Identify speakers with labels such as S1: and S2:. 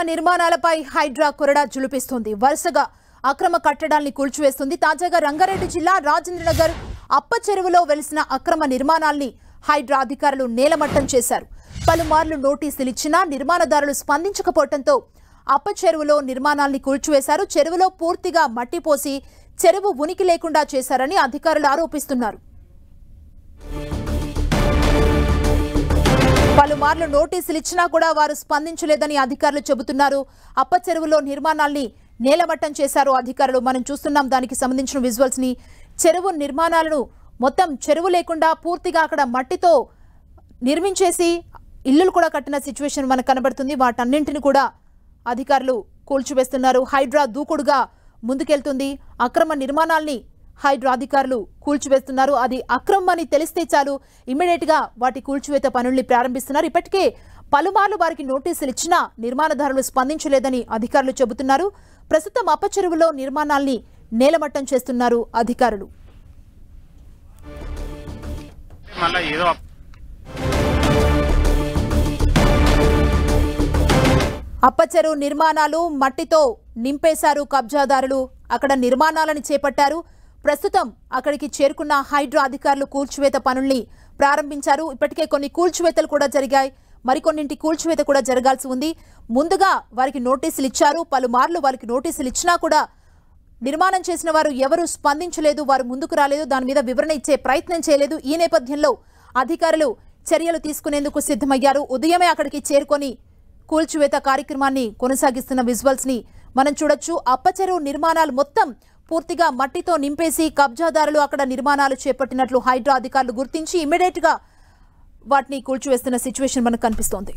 S1: నిర్మాణాలపై హైడ్రా కొరడా జులిపిస్తుంది. వరుసగా అక్రమ కట్టడాల్ని కూల్చివేస్తుంది. తాజాగా రంగారెడ్డి జిల్లా రాజేంద్రనగర్ అప్ప చెరువులో వెలిసిన అక్రమ నిర్మాణాల్ని హైడ్రా అధికారులు నేలమట్టం చేశారు. పలుమార్లు నోటీసులు ఇచ్చినా నిర్మాణదారులు స్పందించకపోవడంతో అప్ప చెరువులో నిర్మాణాల్ని కూల్చివేశారు. చెరువులో పూర్తిగా మట్టి పోసి చెరువు ఉనికి లేకుండా చేశారని అధికారులు ఆరోపిస్తున్నారు. పలుమార్లు నోటీసులు ఇచ్చినా కూడా వారు స్పందించలేదని అధికారులు చెబుతున్నారు. అప్ప చెరువులో నిర్మాణాల్ని నేలమట్టం చేశారు అధికారులు. మనం చూస్తున్నాం దానికి సంబంధించిన విజువల్స్ ని. చెరువు నిర్మాణాలను మొత్తం చెరువు లేకుండా పూర్తిగా అక్కడ మట్టితో నిర్మించేసి ఇల్లులు కూడా కట్టిన సిచ్యువేషన్ మనకు కనబడుతుంది. వాటన్నింటిని కూడా అధికారులు కూల్చివేస్తున్నారు. హైడ్రా దూకుడుగా ముందుకెళ్తుంది. అక్రమ నిర్మాణాల్ని హైడ్రా అధికారులు కూల్చివేస్తున్నారు. అది అక్రమం అని తెలిస్తే చాలు ఇమ్మీడియట్ గా వాటి కూల్చివేత పనుల్ని ప్రారంభిస్తున్నారు. ఇప్పటికే పలుమార్లు వారికి నోటీసులు ఇచ్చినా నిర్మాణదారులు స్పందించలేదని అధికారులు చెబుతున్నారు. ప్రస్తుతం అప్ప చెరువులో నిర్మాణాల్ని నేలమట్టం చేస్తున్నారు అధికారులు. అప్ప చెరువు నిర్మాణాలు మట్టితో నింపేశారు కబ్జాదారులు. అక్కడ నిర్మాణాలను చేపట్టారు. ప్రస్తుతం అక్కడికి చేరుకున్న హైడ్రా అధికారులు కూల్చివేత పనుల్ని ప్రారంభించారు. ఇప్పటికే కొన్ని కూల్చివేతలు కూడా జరిగాయి. మరికొన్నింటి కూల్చివేత కూడా జరగాల్సి ఉంది. ముందుగా వారికి నోటీసులు ఇచ్చారు. పలుమార్లు వారికి నోటీసులు ఇచ్చినా కూడా నిర్మాణం చేసిన వారు ఎవరూ స్పందించలేదు. వారు ముందుకు రాలేదు. దాని మీద వివరణ ఇచ్చే ప్రయత్నం చేయలేదు. ఈ నేపథ్యంలో అధికారులు చర్యలు తీసుకునేందుకు సిద్ధమయ్యారు. ఉదయమే అక్కడికి చేరుకొని కూల్చివేత కార్యక్రమాన్ని కొనసాగిస్తున్న విజువల్స్ ని మనం చూడొచ్చు. అప్ప చెరువు నిర్మాణాలు మొత్తం పూర్తిగా మట్టితో నింపేసి కబ్జాదారులు అక్కడ నిర్మాణాలు చేపట్టినట్లు హైడ్రా అధికారులు గుర్తించి ఇమ్మీడియట్ గా వాటిని కూల్చివేస్తున్న సిచ్యువేషన్ మనకు కనిపిస్తోంది.